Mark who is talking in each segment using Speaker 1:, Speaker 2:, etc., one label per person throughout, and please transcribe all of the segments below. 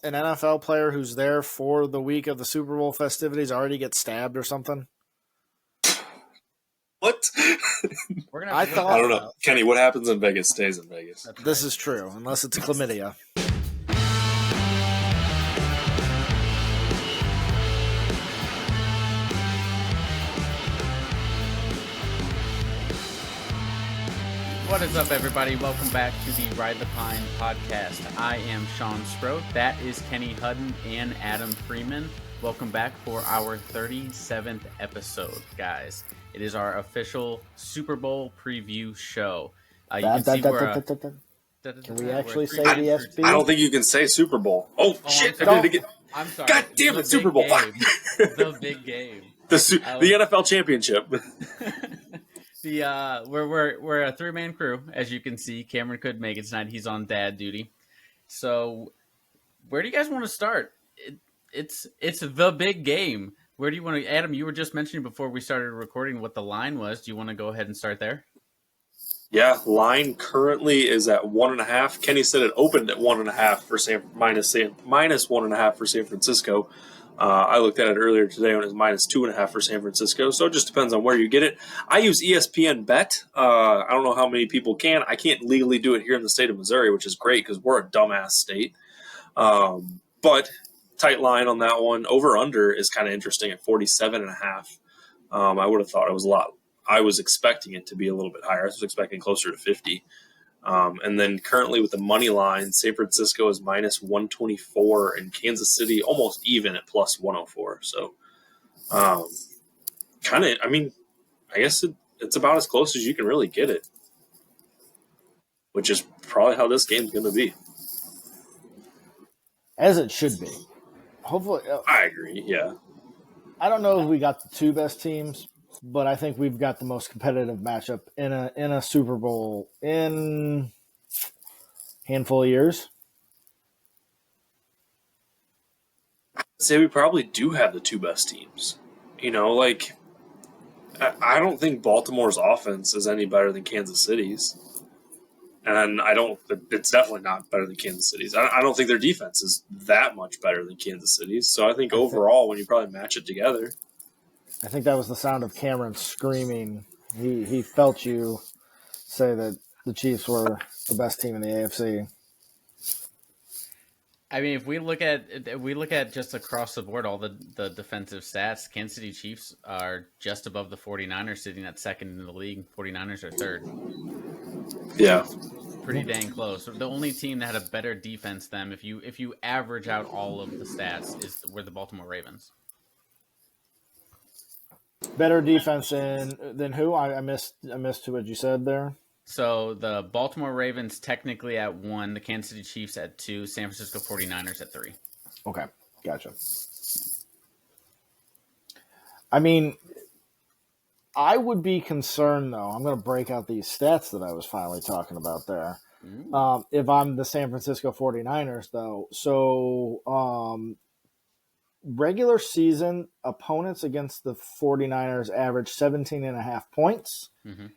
Speaker 1: an NFL player who's there for the week of the Super Bowl festivities already get stabbed or something?
Speaker 2: What?
Speaker 1: I
Speaker 2: don't know. Kenny, what happens in Vegas stays in Vegas.
Speaker 1: This is true, unless it's chlamydia.
Speaker 3: What is up, everybody? Welcome back to the Ride the Pine podcast. I am Sean Sproat. That is Kenny Hudden and Adam Freeman. Welcome back for our 37th episode, guys. It is our official Super Bowl preview show. You can see
Speaker 1: Can we actually say the SB?
Speaker 2: I don't think you can say Super Bowl. Oh shit!
Speaker 3: I'm sorry.
Speaker 2: God damn it, Super Bowl!
Speaker 3: The big game.
Speaker 2: The NFL championship.
Speaker 3: We're a three-man crew, as you can see. Cameron couldn't make it tonight; he's on dad duty. So, where do you guys want to start? It's the big game. Where do you want to? Adam, you were just mentioning before we started recording what the line was. Do you want to go ahead and start there?
Speaker 2: Yeah, line currently is at 1.5. Kenny said it opened at 1.5 for minus 1.5 for San Francisco. I looked at it earlier today when it was minus 2.5 for San Francisco. So it just depends on where you get it. I use ESPN Bet. I don't know how many people can. I can't legally do it here in the state of Missouri, which is great because we're a dumbass state. But tight line on that one. Over under is kind of interesting at 47.5. I would have thought it was a lot. I was expecting it to be a little bit higher. I was expecting closer to 50. And then currently with the money line, San Francisco is minus 124 and Kansas City almost even at plus 104. So I guess it's about as close as you can really get it, which is probably how this game's going to be.
Speaker 1: As it should be. Hopefully.
Speaker 2: I agree, yeah.
Speaker 1: I don't know if we got the two best teams, but I think we've got the most competitive matchup in a Super Bowl in a handful of years.
Speaker 2: I'd say we probably do have the two best teams. You know, like, I don't think Baltimore's offense is any better than Kansas City's. And it's definitely not better than Kansas City's. I don't think their defense is that much better than Kansas City's. So I think overall, when you probably match it together.
Speaker 1: I think that was the sound of Cameron screaming. He felt you say that the Chiefs were the best team in the AFC.
Speaker 3: I mean, if we look at just across the board, all the defensive stats, Kansas City Chiefs are just above the 49ers, sitting at second in the league. 49ers are third.
Speaker 2: Yeah.
Speaker 3: Pretty dang close. The only team that had a better defense than them, if you average out all of the stats, were the Baltimore Ravens.
Speaker 1: Better defense than who? I missed what you said there.
Speaker 3: So the Baltimore Ravens technically at 1, the Kansas City Chiefs at 2, San Francisco 49ers at 3.
Speaker 1: Okay, gotcha. I mean, I would be concerned, though. I'm going to break out these stats that I was finally talking about there. If I'm the San Francisco 49ers, though. So regular season opponents against the 49ers average 17.5 points. Mm-hmm.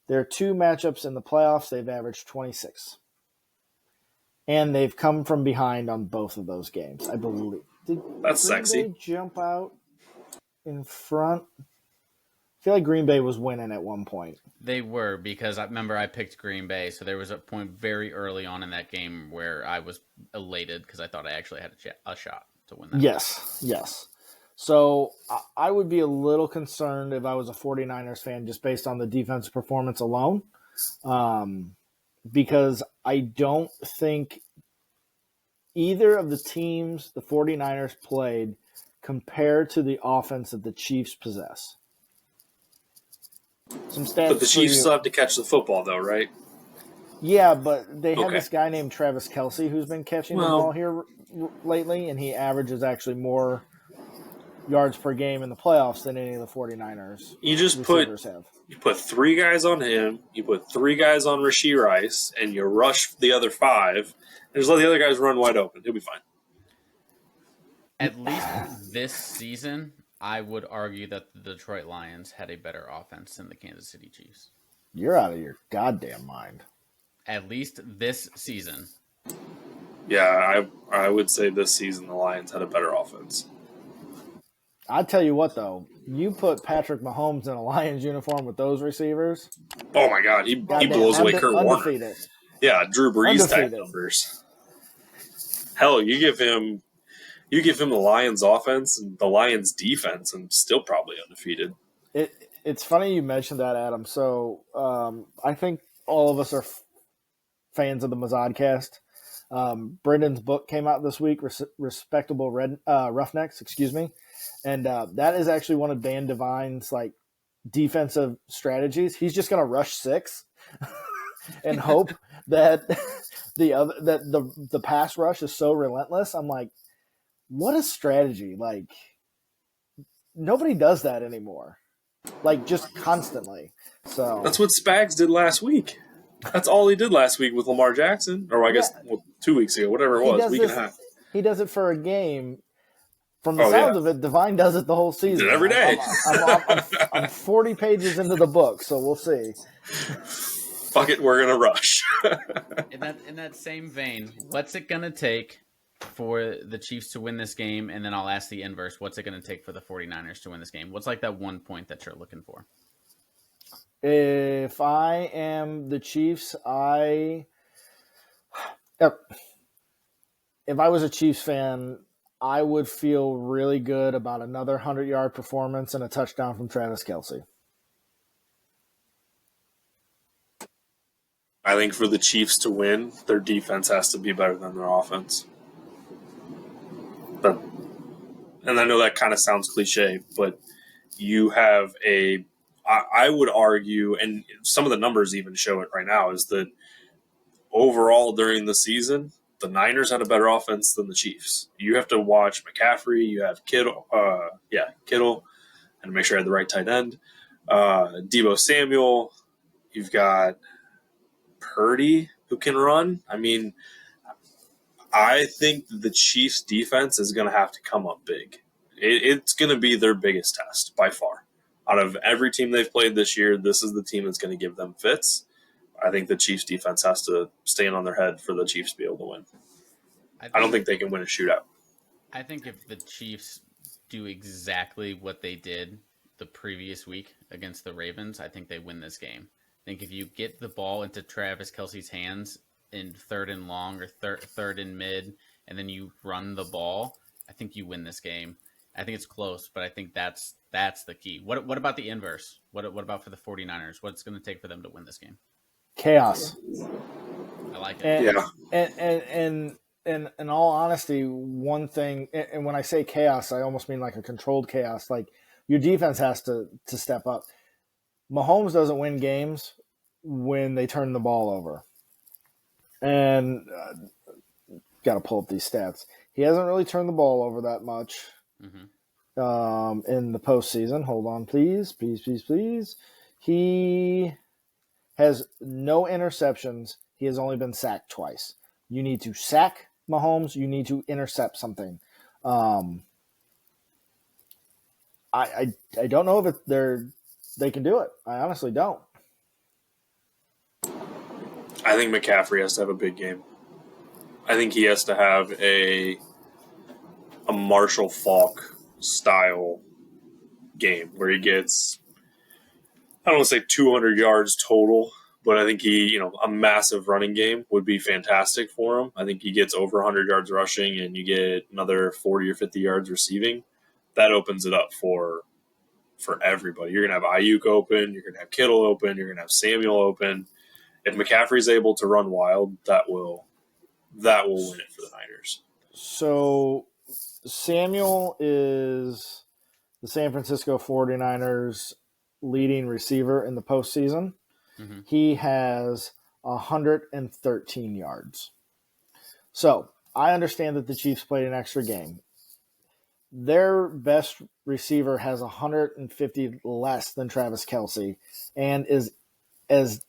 Speaker 1: Their two matchups in the playoffs, they've averaged 26. And they've come from behind on both of those games, I believe.
Speaker 2: That's sexy.
Speaker 1: Did Green Bay jump out in front? I feel like Green Bay was winning at one point.
Speaker 3: They were, because I remember I picked Green Bay, so there was a point very early on in that game where I was elated because I thought I actually had a shot to win that.
Speaker 1: Yes. So I would be a little concerned if I was a 49ers fan just based on the defensive performance alone, because I don't think either of the teams the 49ers played compared to the offense that the Chiefs possess. Some stats.
Speaker 2: But the Chiefs still have to catch the football, though, right?
Speaker 1: Yeah, but they have this guy named Travis Kelce who's been catching the ball here lately, and he averages actually more yards per game in the playoffs than any of the 49ers.
Speaker 2: You just put 3 guys on him, you put 3 guys on Rashee Rice, and you rush the other 5, and just let the other guys run wide open. He'll be fine.
Speaker 3: At least this season, I would argue that the Detroit Lions had a better offense than the Kansas City Chiefs.
Speaker 1: You're out of your goddamn mind.
Speaker 3: At least this season.
Speaker 2: Yeah, I would say this season the Lions had a better offense.
Speaker 1: I tell you what, though, you put Patrick Mahomes in a Lions uniform with those receivers.
Speaker 2: Oh my God, he
Speaker 1: Goddamn,
Speaker 2: blows away Kurt Warner.
Speaker 1: undefeated.
Speaker 2: Yeah, Drew Brees type
Speaker 1: Undefeated.
Speaker 2: numbers. Hell, you give him the Lions offense and the Lions defense, and still probably undefeated.
Speaker 1: It's funny you mentioned that, Adam. So I think all of us are fans of the Mazodcast. Brendan's book came out this week, Respectable Roughnecks, excuse me. And that is actually one of Dan Devine's like defensive strategies. He's just going to rush 6 and hope that the pass rush is so relentless. I'm like, what a strategy. Like, nobody does that anymore. Like, just constantly. So
Speaker 2: that's what Spags did last week. That's all he did last week with Lamar Jackson, or I guess 2 weeks ago, whatever it was, week and a half.
Speaker 1: He does it for a game. From the sounds of it, Devine does it the whole season.
Speaker 2: He did it every day.
Speaker 1: I'm 40 pages into the book, so we'll see.
Speaker 2: Fuck it, we're gonna rush.
Speaker 3: In that same vein, what's it gonna take for the Chiefs to win this game? And then I'll ask the inverse. What's it going to take for the 49ers to win this game? What's like that 1 point that you're looking for?
Speaker 1: If I am the Chiefs, if I was a Chiefs fan, I would feel really good about another 100-yard performance and a touchdown from Travis Kelce.
Speaker 2: I think for the Chiefs to win, their defense has to be better than their offense. And I know that kind of sounds cliche, but you have I would argue, and some of the numbers even show it right now, is that overall during the season, the Niners had a better offense than the Chiefs. You have to watch McCaffrey, you have Kittle, and make sure I had the right tight end. Deebo Samuel, you've got Purdy who can run. I mean, I think the Chiefs' defense is going to have to come up big. It's going to be their biggest test by far. Out of every team they've played this year, this is the team that's going to give them fits. I think the Chiefs' defense has to stand on their head for the Chiefs to be able to win. I don't think they can win a shootout.
Speaker 3: I think if the Chiefs do exactly what they did the previous week against the Ravens, I think they win this game. I think if you get the ball into Travis Kelce's hands in 3rd and long or third and mid, and then you run the ball, I think you win this game. I think it's close, but I think that's the key. What about the inverse? What about for the 49ers? What's going to take for them to win this game?
Speaker 1: Chaos.
Speaker 3: I like it.
Speaker 1: And in all honesty, one thing, and when I say chaos, I almost mean like a controlled chaos. Like, your defense has to step up. Mahomes doesn't win games when they turn the ball over. And got to pull up these stats. He hasn't really turned the ball over that much in the postseason. Hold on, please. He has no interceptions. He has only been sacked twice. You need to sack Mahomes. You need to intercept something. I don't know if they can do it. I honestly don't.
Speaker 2: I think McCaffrey has to have a big game. I think he has to have a Marshall Faulk style game where he gets, I don't want to say 200 yards total, but I think a massive running game would be fantastic for him. I think he gets over 100 yards rushing and you get another 40 or 50 yards receiving. That opens it up for everybody. You're going to have Ayuk open. You're going to have Kittle open. You're going to have Samuel open. If McCaffrey's able to run wild, that will win it for the Niners.
Speaker 1: So Samuel is the San Francisco 49ers leading receiver in the postseason. Mm-hmm. He has 113 yards. So I understand that the Chiefs played an extra game. Their best receiver has 150 less than Travis Kelce and is as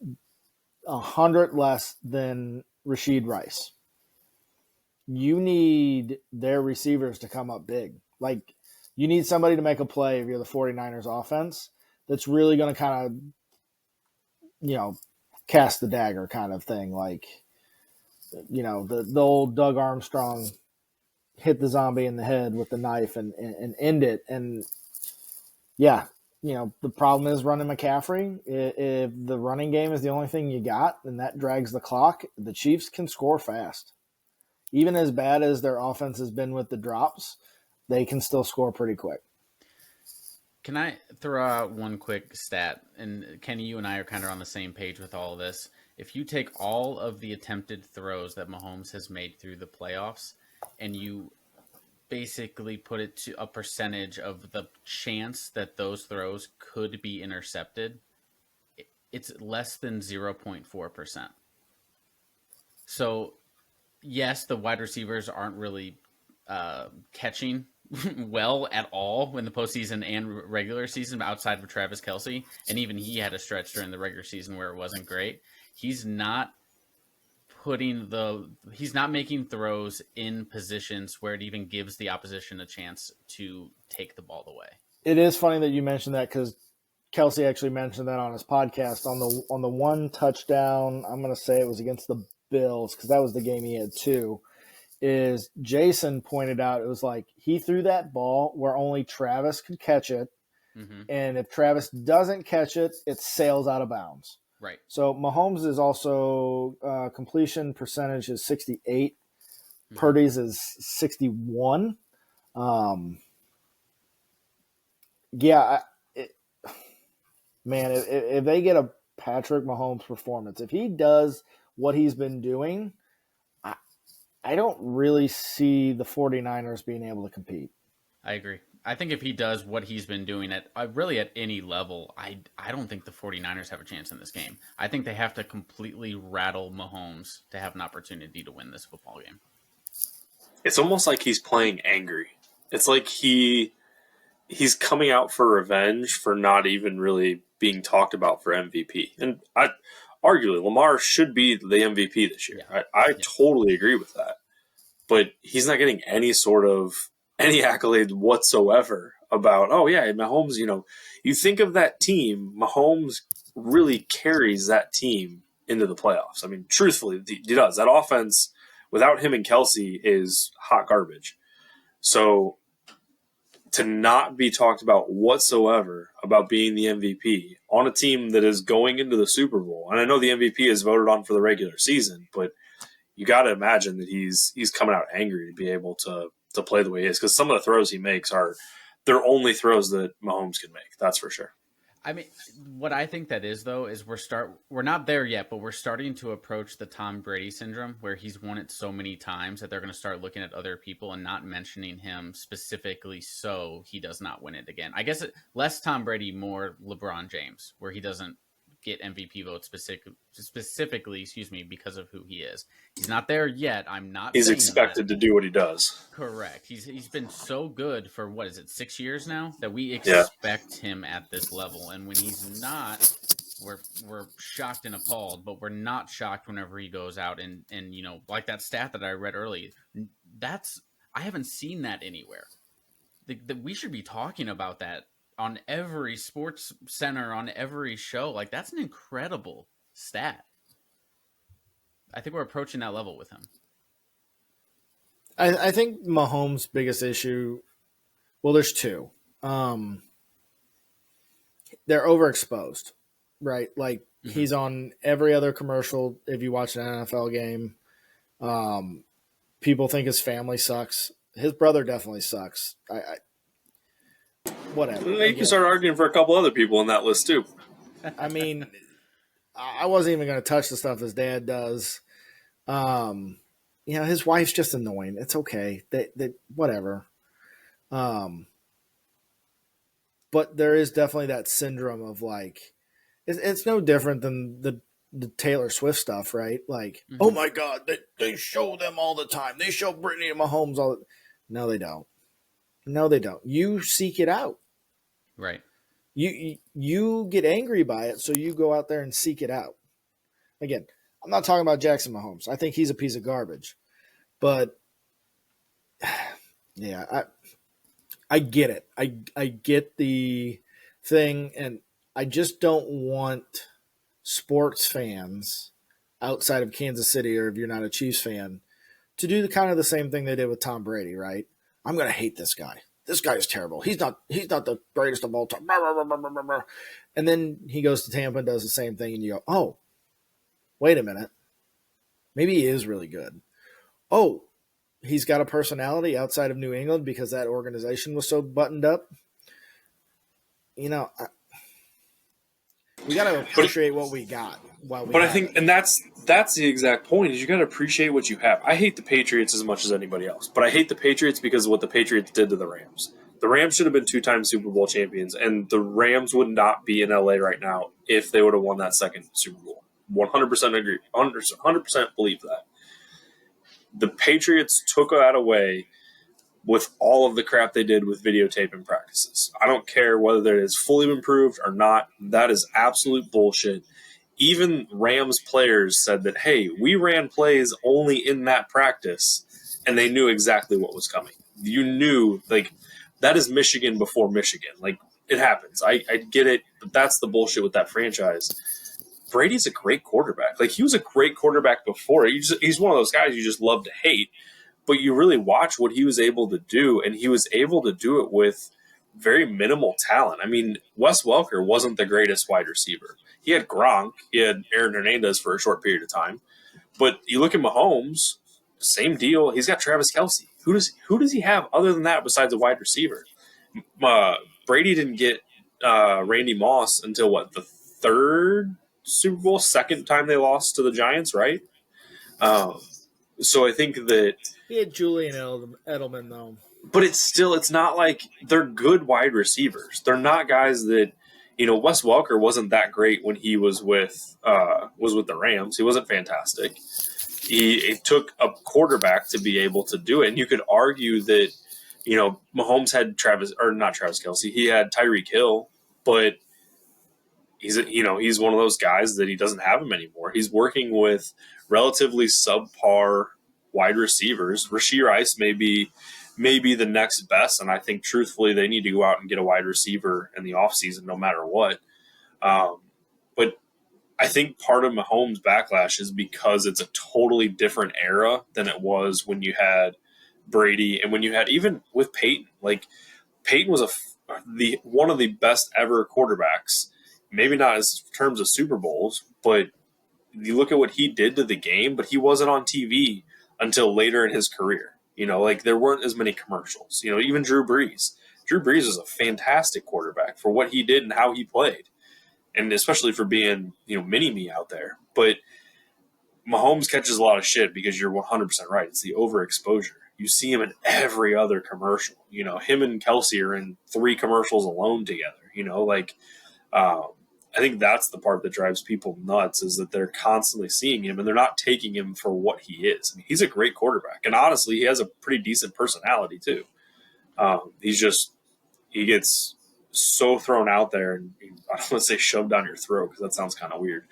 Speaker 1: 100 less than Rashid Rice. You need their receivers to come up big. Like, you need somebody to make a play if you're the 49ers offense that's really going to kind of, cast the dagger kind of thing. Like, the old Doug Armstrong hit the zombie in the head with the knife and end it. And yeah, the problem is running McCaffrey. If the running game is the only thing you got, and that drags the clock, the Chiefs can score fast. Even as bad as their offense has been with the drops, they can still score pretty quick.
Speaker 3: Can I throw out one quick stat? And Kenny, you and I are kind of on the same page with all of this. If you take all of the attempted throws that Mahomes has made through the playoffs and you basically put it to a percentage of the chance that those throws could be intercepted, it's less than 0.4%. So, yes, the wide receivers aren't really catching well at all in the postseason and regular season outside of Travis Kelce. And even he had a stretch during the regular season where it wasn't great. He's not making throws in positions where it even gives the opposition a chance to take the ball away.
Speaker 1: It is funny that you mentioned that because Kelce actually mentioned that on his podcast on the one touchdown. I'm going to say it was against the Bills because that was the game he had two. Is Jason pointed out it was like he threw that ball where only Travis could catch it, and if Travis doesn't catch it, it sails out of bounds.
Speaker 3: Right.
Speaker 1: So Mahomes is also completion percentage is 68. Purdy's is 61. If they get a Patrick Mahomes performance, if he does what he's been doing, I don't really see the 49ers being able to compete.
Speaker 3: I agree. I think if he does what he's been doing at really at any level, I don't think the 49ers have a chance in this game. I think they have to completely rattle Mahomes to have an opportunity to win this football game.
Speaker 2: It's almost like he's playing angry. It's like he's coming out for revenge for not even really being talked about for MVP. And arguably, Lamar should be the MVP this year. Yeah. I totally agree with that. But he's not getting any accolades whatsoever about, Mahomes, you think of that team, Mahomes really carries that team into the playoffs. I mean, truthfully, he does. That offense, without him and Kelce, is hot garbage. So to not be talked about whatsoever about being the MVP on a team that is going into the Super Bowl, and I know the MVP is voted on for the regular season, but you got to imagine that he's coming out angry to be able to play the way he is, because some of the throws he makes they're only throws that Mahomes can make. That's for sure.
Speaker 3: I mean, what I think that is, though, is we're not there yet, but we're starting to approach the Tom Brady syndrome, where he's won it so many times that they're going to start looking at other people and not mentioning him specifically so he does not win it again. I guess less Tom Brady, more LeBron James, where he doesn't get MVP votes specifically, because of who he is. He's not there yet. I'm not.
Speaker 2: He's expected to do what he does.
Speaker 3: Correct. He's been so good for 6 years now that we expect him at this level, and when he's not, we're shocked and appalled. But we're not shocked whenever he goes out and like that stat that I read earlier. I haven't seen that anywhere. We should be talking about that on every Sports Center, on every show. Like, that's an incredible stat. I think we're approaching that level with him.
Speaker 1: I think Mahomes' biggest issue, well, there's two. They're overexposed, right? Like, he's on every other commercial. If you watch an NFL game, people think his family sucks. His brother definitely sucks. Whatever.
Speaker 2: You can start arguing for a couple other people on that list too.
Speaker 1: I mean, I wasn't even going to touch the stuff his dad does. His wife's just annoying. It's okay. They whatever. But there is definitely that syndrome of like, it's no different than the Taylor Swift stuff, right? Like, oh my God, they show them all the time. They show Britney and Mahomes all the. No, they don't. No, they don't. You seek it out.
Speaker 3: Right.
Speaker 1: You get angry by it, so you go out there and seek it out. Again, I'm not talking about Jackson Mahomes. I think he's a piece of garbage. But, yeah, I get it. I get the thing, and I just don't want sports fans outside of Kansas City, or if you're not a Chiefs fan, to do the same thing they did with Tom Brady, right? I'm going to hate this guy. This guy is terrible. He's not the greatest of all time. And then he goes to Tampa and does the same thing, and you go, oh, wait a minute. Maybe he is really good. Oh, he's got a personality outside of New England because that organization was so buttoned up. You know, we got to appreciate what we got.
Speaker 2: I think, and that's the exact point, is you got to appreciate what you have. I hate the Patriots as much as anybody else, but I hate the Patriots because of what the Patriots did to the Rams. The Rams should have been 2-time Super Bowl champions, and the Rams would not be in LA right now if they would have won that second Super Bowl. 100% agree. 100% believe that. The Patriots took that away with all of the crap they did with videotaping practices. I don't care whether it is fully improved or not. That is absolute bullshit. Even Rams players said that, hey, we ran plays only in that practice, and they knew exactly what was coming. You knew, like, that is Michigan before Michigan. Like, it happens. I get it, but that's the bullshit with that franchise. Brady's a great quarterback. Like, he was a great quarterback before. He's one of those guys you just love to hate, but you really watch what he was able to do, and he was able to do it with very minimal talent. I mean, Wes Welker wasn't the greatest wide receiver. He had Gronk. He had Aaron Hernandez for a short period of time. But you look at Mahomes, same deal. He's got Travis Kelce. Who does he have other than that besides a wide receiver? Brady didn't get Randy Moss until, what, the third Super Bowl, second time they lost to the Giants, right? So I think that
Speaker 1: he had Julian Edelman, though.
Speaker 2: But it's not like they're good wide receivers. They're not guys that, Wes Welker wasn't that great when he was with the Rams. He wasn't fantastic. It took a quarterback to be able to do it. And you could argue that, Mahomes had not Travis Kelce. He had Tyreek Hill, but he's one of those guys that he doesn't have him anymore. He's working with relatively subpar wide receivers. Rashee Rice may be the next best, and I think truthfully they need to go out and get a wide receiver in the offseason no matter what. But I think part of Mahomes' backlash is because it's a totally different era than it was when you had Brady and when you had even with Peyton. Like, Peyton was one of the best ever quarterbacks. Maybe not in terms of Super Bowls, but you look at what he did to the game, but he wasn't on TV until later in his career. Like, there weren't as many commercials. Even Drew Brees. Drew Brees was a fantastic quarterback for what he did and how he played, and especially for being, mini-me out there. But Mahomes catches a lot of shit because you're 100% right. It's the overexposure. You see him in every other commercial. Him and Kelce are in 3 commercials alone together. I think that's the part that drives people nuts, is that they're constantly seeing him and they're not taking him for what he is. I mean, he's a great quarterback, and honestly, he has a pretty decent personality too. He gets so thrown out there, and I don't want to say shoved down your throat because that sounds kind of weird.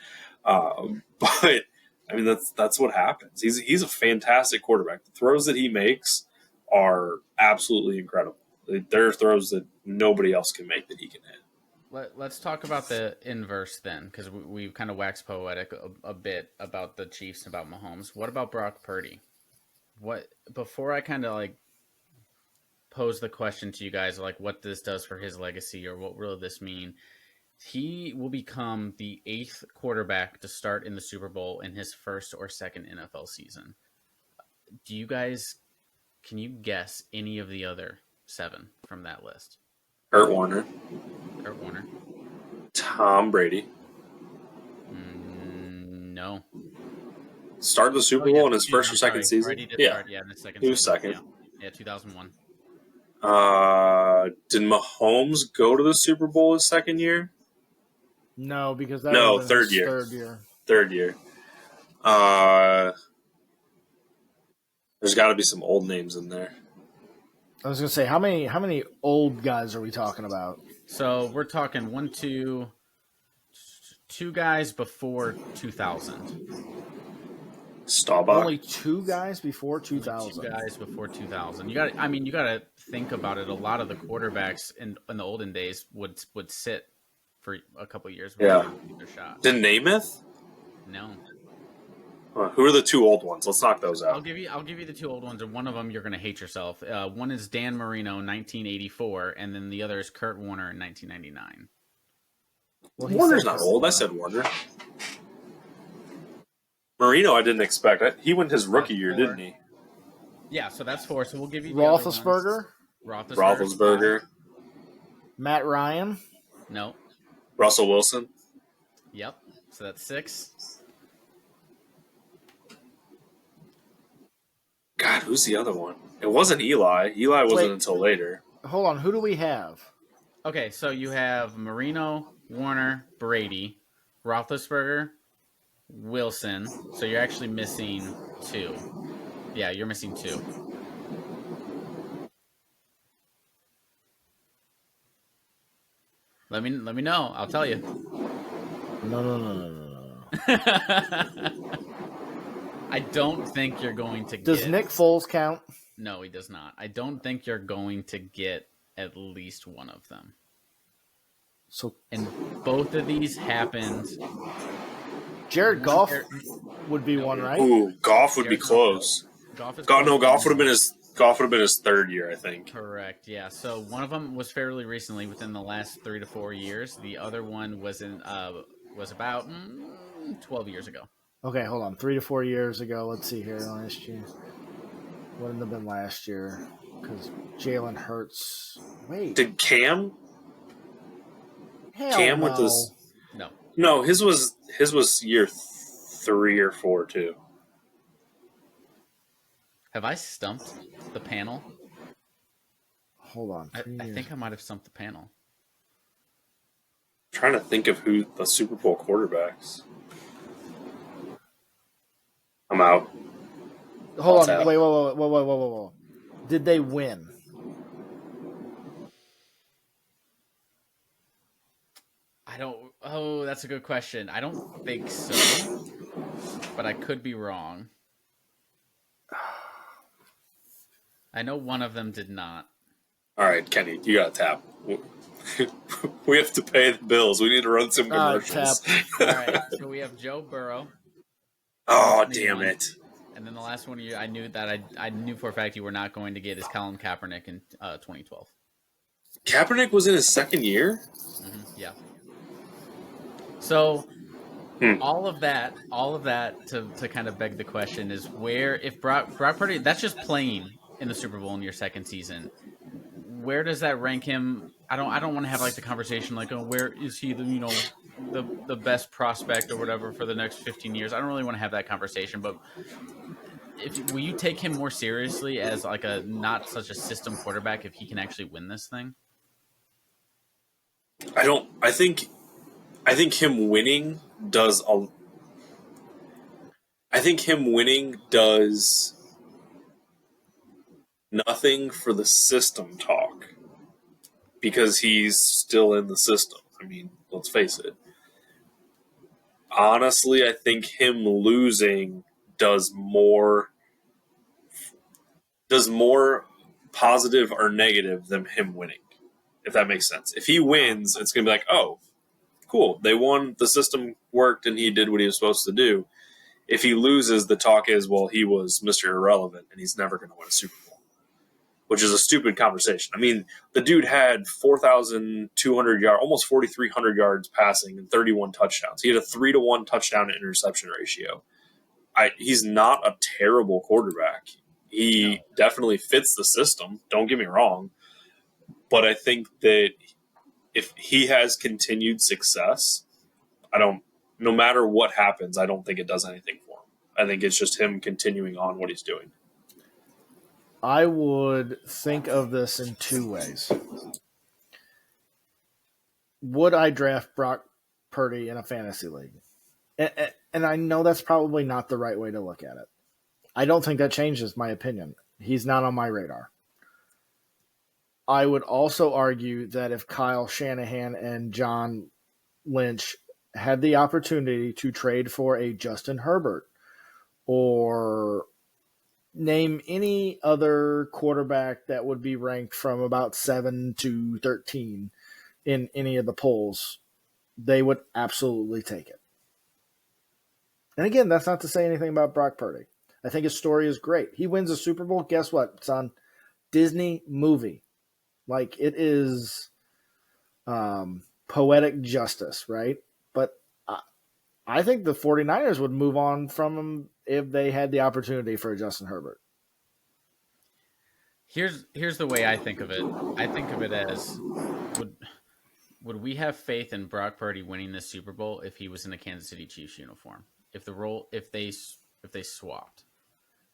Speaker 2: But I mean, that's what happens. He's a fantastic quarterback. The throws that he makes are absolutely incredible. There are throws that nobody else can make that he can hit.
Speaker 3: Let's talk about the inverse then, because we've kind of waxed poetic a bit about the Chiefs and about Mahomes. What about Brock Purdy? Before I kind of like pose the question to you guys, like what this does for his legacy or what will this mean? He will become the 8th quarterback to start in the Super Bowl in his first or second NFL season. Can you guess any of the other 7 from that list?
Speaker 2: Kurt Warner. Tom Brady.
Speaker 3: No.
Speaker 2: Started the Super Bowl in his first or second season?
Speaker 3: Brady did start, in his second season.
Speaker 2: He was second.
Speaker 3: Yeah, 2001.
Speaker 2: Did Mahomes go to the Super Bowl his second year?
Speaker 1: No, because that was
Speaker 2: third year. Third year. There's got to be some old names in there.
Speaker 1: I was going to say, how many old guys are we talking about?
Speaker 3: So we're talking 2 guys before 2000.
Speaker 2: Staubach.
Speaker 1: Only 2 guys before 2000.
Speaker 3: 2 guys before 2000. You got to think about it. A lot of the quarterbacks in the olden days would sit for a couple of years before they get their shot.
Speaker 2: Did Namath?
Speaker 3: No.
Speaker 2: Who are the two old ones? Let's knock those
Speaker 3: I'll
Speaker 2: out.
Speaker 3: give you the two old ones, and one of them you're going to hate yourself. One is Dan Marino, 1984, and then the other is Kurt Warner in 1999.
Speaker 1: Well,
Speaker 2: Warner's not old. I said Warner. Marino, I didn't expect. He went his rookie year, didn't he?
Speaker 3: Yeah, so that's 4. So we'll give you the
Speaker 1: Roethlisberger.
Speaker 2: Roethlisberger.
Speaker 1: Matt Ryan.
Speaker 3: No.
Speaker 2: Russell Wilson.
Speaker 3: Yep. So that's 6.
Speaker 2: God, who's the other one? It wasn't Eli. Eli wasn't until later.
Speaker 1: Hold on. Who do we have?
Speaker 3: Okay, so you have Marino, Warner, Brady, Roethlisberger, Wilson. So you're actually missing 2. Yeah, you're missing 2. Let me know. I'll tell you.
Speaker 1: No.
Speaker 3: I don't think you're going to
Speaker 1: Does Nick Foles count?
Speaker 3: No, he does not. I don't think you're going to get at least one of them. And both of these happened.
Speaker 1: Jared Goff would be one, right?
Speaker 2: Ooh, Goff would be close. Goff would have been his third year, I think.
Speaker 3: Correct. Yeah. So one of them was fairly recently, within the last 3 to 4 years. The other one was about 12 years ago.
Speaker 1: Okay, hold on. 3 to 4 years ago. Let's see here. Last year. Wouldn't have been last year because Jalen Hurts. Wait.
Speaker 2: Did Cam?
Speaker 1: Cam
Speaker 2: went this.
Speaker 3: No.
Speaker 2: No, his was year 3 or 4 too.
Speaker 3: Have I stumped the panel?
Speaker 1: Hold on.
Speaker 3: I think I might have stumped the panel.
Speaker 2: I'm trying to think of who the Super Bowl quarterbacks. I'm out.
Speaker 1: Hold on. Wait. Whoa. Did they win?
Speaker 3: Oh, that's a good question. I don't think so, but I could be wrong. I know one of them did not.
Speaker 2: All right, Kenny, you got to tap. We have to pay the bills. We need to run some commercials.
Speaker 3: All right, so we have Joe Burrow.
Speaker 2: Oh, damn it.
Speaker 3: And then the last one I knew for a fact you were not going to get is Colin Kaepernick in 2012.
Speaker 2: Kaepernick was in his second year?
Speaker 3: Mm-hmm, yeah. So all of that to kind of beg the question is where, if Brock Purdy, that's just playing in the Super Bowl in your second season, where does that rank him? I don't want to have like the conversation like, oh, where is he the best prospect or whatever for the next 15 years? I don't really want to have that conversation, but will you take him more seriously as like a not such a system quarterback if he can actually win this thing?
Speaker 2: I think him winning does nothing for the system talk because he's still in the system. I mean, let's face it. Honestly, I think him losing does more positive or negative than him winning, if that makes sense. If he wins, it's going to be like, oh, cool, they won, the system worked, and he did what he was supposed to do. If he loses, the talk is, well, he was Mr. Irrelevant, and he's never going to win a Super Bowl, which is a stupid conversation. I mean, the dude had 4,200 yards, almost 4,300 yards passing and 31 touchdowns. He had a 3-to-1 touchdown to interception ratio. He's not a terrible quarterback. He definitely fits the system, don't get me wrong, but I think that if he has continued success, no matter what happens, I don't think it does anything for him. I think it's just him continuing on what he's doing.
Speaker 1: I would think of this in 2 ways. Would I draft Brock Purdy in a fantasy league? And I know that's probably not the right way to look at it. I don't think that changes my opinion. He's not on my radar. I would also argue that if Kyle Shanahan and John Lynch had the opportunity to trade for a Justin Herbert or name any other quarterback that would be ranked from about 7 to 13 in any of the polls, they would absolutely take it. And again, that's not to say anything about Brock Purdy. I think his story is great. He wins a Super Bowl. Guess what? It's on Disney movie. Like, it is poetic justice, right? But I think the 49ers would move on from him if they had the opportunity for a Justin Herbert.
Speaker 3: Here's the way I think of it. I think of it as would we have faith in Brock Purdy winning this Super Bowl if he was in a Kansas City Chiefs uniform? If they swapped.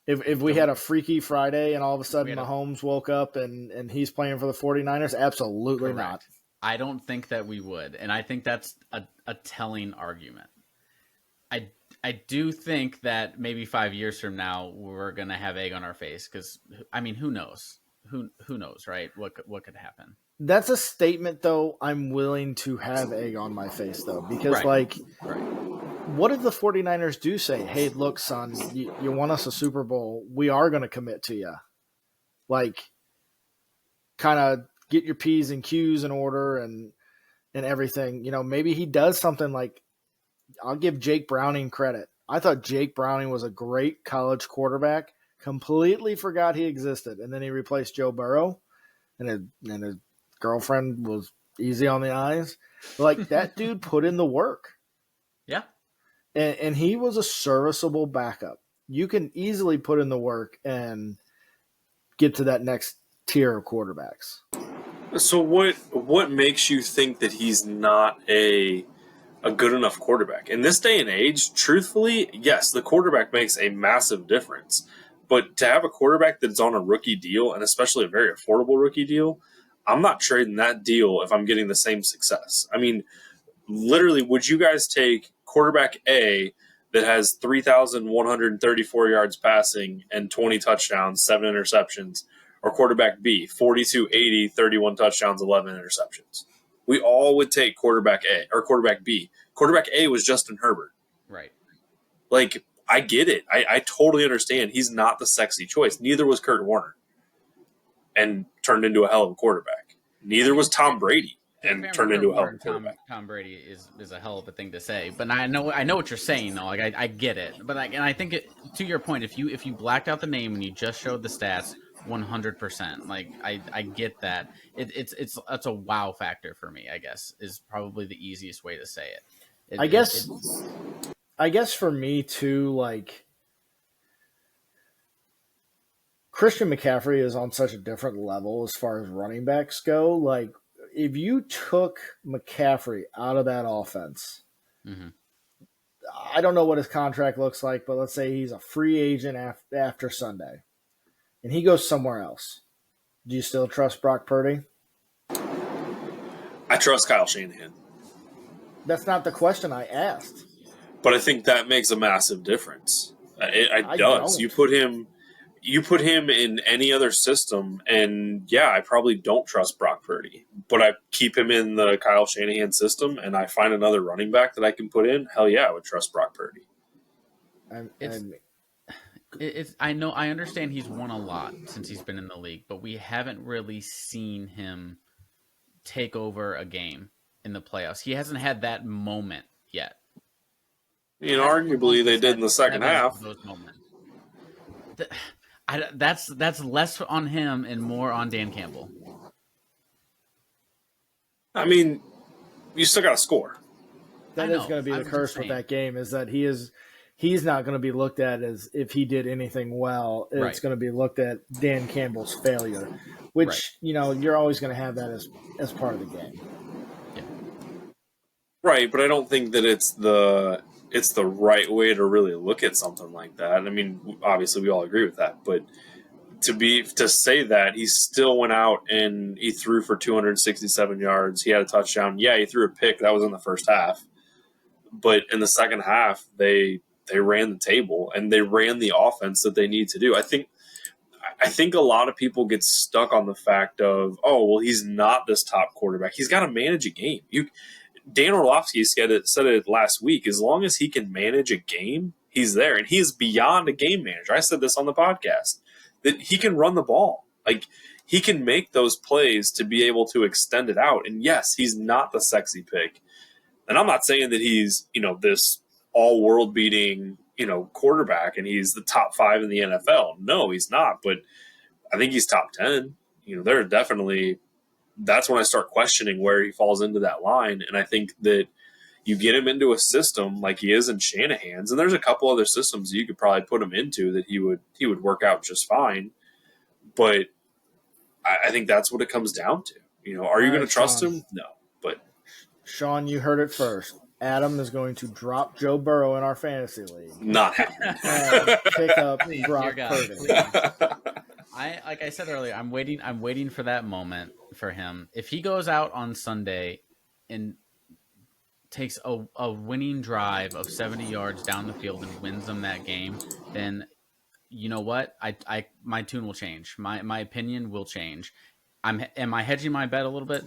Speaker 1: If we had a Freaky Friday and all of a sudden Mahomes woke up and he's playing for the 49ers, absolutely
Speaker 3: Correct.
Speaker 1: not.
Speaker 3: I don't think that we would, and I think that's a telling argument. I do think that maybe 5 years from now we're gonna have egg on our face because I mean, who knows? Who knows, right? What could happen?
Speaker 1: That's a statement, though. I'm willing to have egg on my face, though, because what if the 49ers do say, "Hey, look, son, you won us a Super Bowl. We are going to commit to you." Like, kind of get your P's and Q's in order and everything. You know, maybe he does something like, I'll give Jake Browning credit. I thought Jake Browning was a great college quarterback. Completely forgot he existed. And then he replaced Joe Burrow, and his girlfriend was easy on the eyes. Like, that dude put in the work.
Speaker 3: Yeah.
Speaker 1: And he was a serviceable backup. You can easily put in the work and get to that next tier of quarterbacks.
Speaker 2: So what makes you think that he's not a good enough quarterback? In this day and age, truthfully, yes, the quarterback makes a massive difference. But to have a quarterback that's on a rookie deal, and especially a very affordable rookie deal, I'm not trading that deal if I'm getting the same success. I mean, literally, would you guys take quarterback A that has 3,134 yards passing and 20 touchdowns, 7 interceptions, or quarterback B, 42-80, 31 touchdowns, 11 interceptions? We all would take quarterback A or quarterback B. Quarterback A was Justin Herbert.
Speaker 3: Right.
Speaker 2: Like, I get it. I totally understand. He's not the sexy choice. Neither was Kurt Warner and turned into a hell of a quarterback. Neither was Tom Brady and turned into a hell of a quarterback.
Speaker 3: Tom Brady is a hell of a thing to say, but I know what you're saying though. Like I get it, but I think to your point, if you blacked out the name and you just showed the stats, 100%. Like I get that. It's a wow factor for me. I guess is probably the easiest way to say it.
Speaker 1: I guess for me too, like, Christian McCaffrey is on such a different level as far as running backs go. Like, if you took McCaffrey out of that offense, I don't know what his contract looks like, but let's say he's a free agent after Sunday, and he goes somewhere else. Do you still trust Brock Purdy?
Speaker 2: I trust Kyle Shanahan.
Speaker 1: That's not the question I asked.
Speaker 2: But I think that makes a massive difference. It does.
Speaker 1: Don't.
Speaker 2: You put him in any other system, and yeah, I probably don't trust Brock Purdy. But I keep him in the Kyle Shanahan system, and I find another running back that I can put in. Hell yeah, I would trust Brock Purdy.
Speaker 3: I understand he's won a lot since he's been in the league, but we haven't really seen him take over a game in the playoffs. He hasn't had that moment yet.
Speaker 2: You know, arguably they did in the second half.
Speaker 3: Those moments. That's less on him and more on Dan Campbell.
Speaker 2: I mean, you still got to score.
Speaker 1: That is going to be the curse with that game, is that he's not going to be looked at as if he did anything well. It's going to be looked at Dan Campbell's failure, which, you know, you're always going to have that as part of the game.
Speaker 3: Yeah.
Speaker 2: Right, but I don't think that it's the right way to really look at something like that. I mean, obviously we all agree with that, but to say that, he still went out and he threw for 267 yards. He had a touchdown. Yeah, he threw a pick. That was in the first half. But in the second half, they ran the table and they ran the offense that they need to do. I think a lot of people get stuck on the fact of, oh, well, he's not this top quarterback. He's got to manage a game. Dan Orlovsky said it last week. As long as he can manage a game, he's there. And he is beyond a game manager. I said this on the podcast, that he can run the ball. Like, he can make those plays to be able to extend it out. And yes, he's not the sexy pick. And I'm not saying that he's, you know, this all world beating, quarterback and he's the top 5 in the NFL. No, he's not, but I think he's top 10. There are definitely, that's when I start questioning where he falls into that line. And I think that you get him into a system like he is in Shanahan's, and there's a couple other systems you could probably put him into that he would work out just fine. But I think that's what it comes down to. Are you going to trust him? No. But
Speaker 1: Sean, you heard it first. Adam is going to drop Joe Burrow in our fantasy league.
Speaker 2: Not happening.
Speaker 1: And pick up Brock Purdy.
Speaker 3: Like I said earlier, I'm waiting for that moment for him. If he goes out on Sunday and takes a winning drive of 70 yards down the field and wins them that game, then you know what? My tune will change. My opinion will change. Am I hedging my bet a little bit?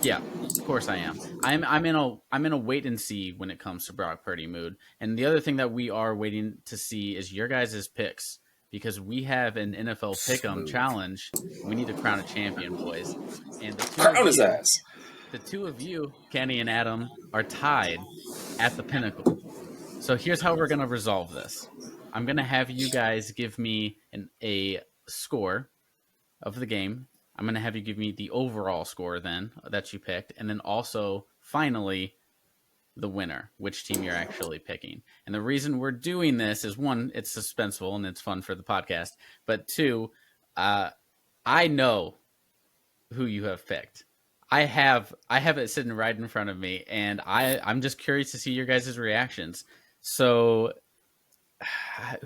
Speaker 3: Yeah, of course I am. I'm in a wait and see when it comes to Brock Purdy mood. And the other thing that we are waiting to see is your guys' picks, because we have an NFL Pick'em challenge. We need to crown a champion, boys. And
Speaker 2: crown his ass.
Speaker 3: The two of you, Kenny and Adam, are tied at the pinnacle. So here's how we're going to resolve this. I'm going to have you guys give me a score of the game. I'm going to have you give me the overall score then that you picked. And then also, finally, the winner, which team you're actually picking. And the reason we're doing this is, one, it's suspenseful and it's fun for the podcast. But two, I know who you have picked. I have it sitting right in front of me, and I'm just curious to see your guys' reactions. So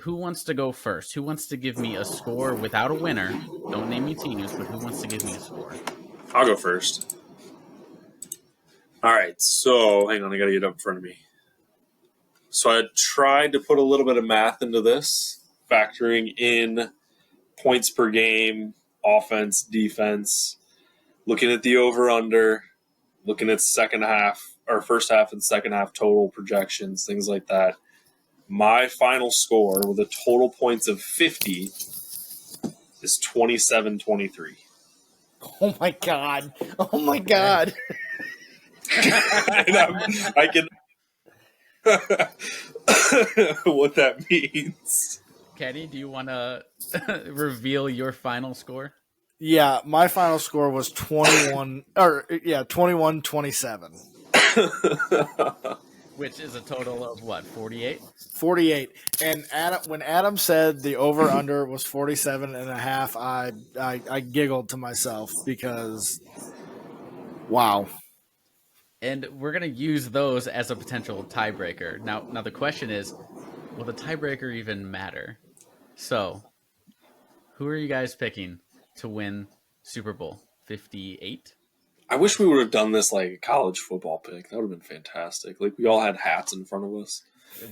Speaker 3: who wants to go first? Who wants to give me a score without a winner? Don't name me teams, but who wants to give me a score?
Speaker 2: I'll go first. All right, so hang on, I got to get up in front of me. So I tried to put a little bit of math into this, factoring in points per game, offense, defense, looking at the over-under, looking at second half or first half and second half total projections, things like that. My final score with a total points of 50 is 27-23.
Speaker 1: Oh my God. Oh my God.
Speaker 2: And I can what that means.
Speaker 3: Kenny, do you want to reveal your final score?
Speaker 1: Yeah, my final score was 21-27.
Speaker 3: Which is a total of what, 48?
Speaker 1: 48. And when Adam said the over-under was 47.5, I giggled to myself because, wow.
Speaker 3: And we're going to use those as a potential tiebreaker. Now the question is, will the tiebreaker even matter? So, who are you guys picking to win Super Bowl 58?
Speaker 2: I wish we would have done this like a college football pick. That would have been fantastic. Like, we all had hats in front of us.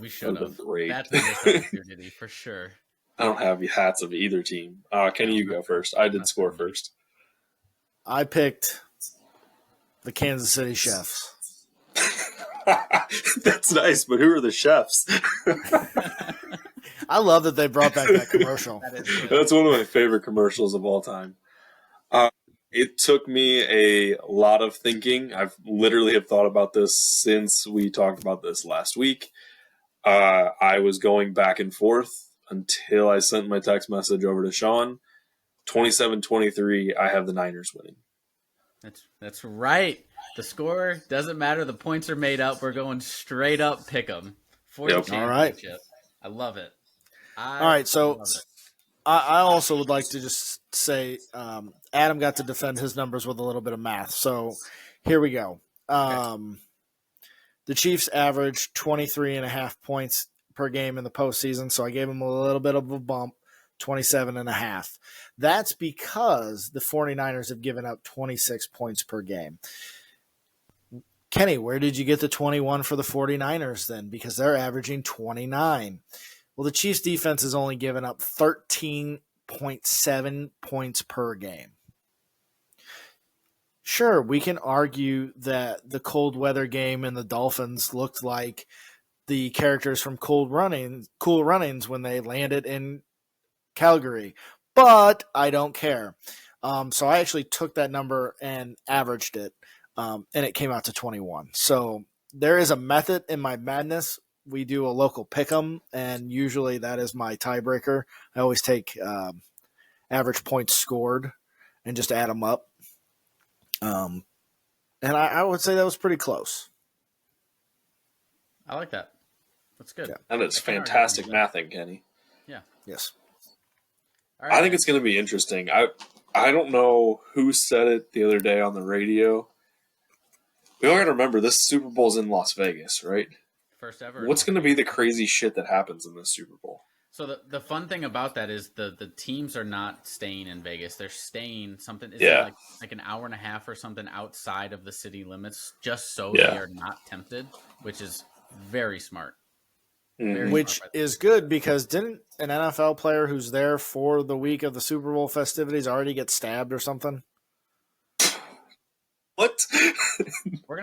Speaker 3: We should have.
Speaker 2: Great.
Speaker 3: That's a missed opportunity for sure.
Speaker 2: I don't have hats of either team. Kenny, you go first. I did score first.
Speaker 1: I picked the Kansas City Chiefs.
Speaker 2: That's nice, but who are the chefs?
Speaker 1: I love that they brought back that commercial.
Speaker 2: That's one of my favorite commercials of all time. It took me a lot of thinking. I've literally have thought about this since we talked about this last week. I was going back and forth until I sent my text message over to Sean. 27-23, I have the Niners winning.
Speaker 3: That's right. The score doesn't matter. The points are made up. We're going straight up pick 'em for the championship.
Speaker 1: All right.
Speaker 3: I love it.
Speaker 1: All right, so I also would like to just say Adam got to defend his numbers with a little bit of math. So here we go. Okay. The Chiefs averaged 23.5 points per game in the postseason, so I gave them a little bit of a bump, 27.5. That's because the 49ers have given up 26 points per game. Kenny, where did you get the 21 for the 49ers then? Because they're averaging 29. Well, the Chiefs defense has only given up 13.7 points per game. Sure, we can argue that the cold weather game and the Dolphins looked like the characters from Cool Runnings when they landed in Calgary, but I don't care. So I actually took that number and averaged it, and it came out to 21. So there is a method in my madness we do a local pick'em, and usually that is my tiebreaker. I always take average points scored and just add them up. And I would say that was pretty close.
Speaker 3: I like that. That's good.
Speaker 1: Yeah.
Speaker 2: And it's fantastic mathing, Kenny.
Speaker 3: Yeah.
Speaker 1: Yes.
Speaker 3: All right,
Speaker 2: I think it's going to be interesting. I don't know who said it the other day on the radio. We all got to remember this Super Bowl's in Las Vegas, right?
Speaker 3: first ever.
Speaker 2: What's going to be the crazy shit that happens in this Super Bowl?
Speaker 3: So the fun thing about that is the teams are not staying in Vegas. They're staying something like an hour and a half or something outside of the city limits, just so they are not tempted, which is very smart.
Speaker 1: Which is good because didn't an NFL player who's there for the week of the Super Bowl festivities already get stabbed or something?
Speaker 2: What?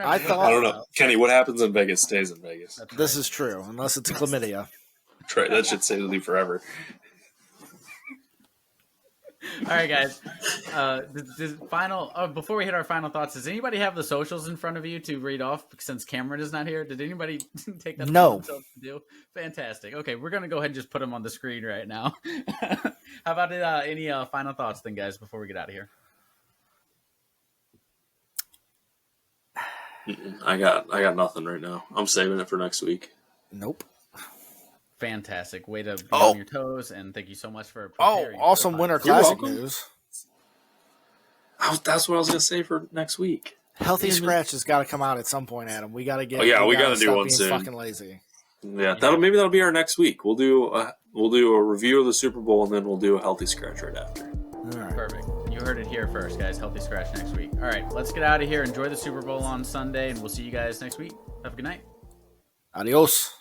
Speaker 1: I
Speaker 2: don't know. Kenny, what happens in Vegas stays in Vegas.
Speaker 1: This is true, unless it's chlamydia.
Speaker 2: Right, that should stay with you forever.
Speaker 3: All right, guys. Before we hit our final thoughts, does anybody have the socials in front of you to read off since Cameron is not here? Did anybody take that?
Speaker 1: No.
Speaker 3: To do? Fantastic. Okay, we're going to go ahead and just put them on the screen right now. How about any final thoughts then, guys, before we get out of here?
Speaker 2: I got nothing right now. I'm saving it for next week.
Speaker 1: Nope.
Speaker 3: Fantastic. Way to be on your toes, and thank you so much for preparing.
Speaker 1: Awesome Winter Classic news.
Speaker 2: That's what I was going to say for next week.
Speaker 1: Healthy Scratch has got to come out at some point, Adam. We got to get.
Speaker 2: We got to do one soon.
Speaker 1: Fucking lazy.
Speaker 2: Yeah, that'll be our next week. We'll do a review of the Super Bowl, and then we'll do a Healthy Scratch right after.
Speaker 1: All right.
Speaker 3: Perfect. You heard it here first, guys. Healthy Scratch next week. All right, let's get out of here. Enjoy the Super Bowl on Sunday, and we'll see you guys next week. Have a good night.
Speaker 1: Adios.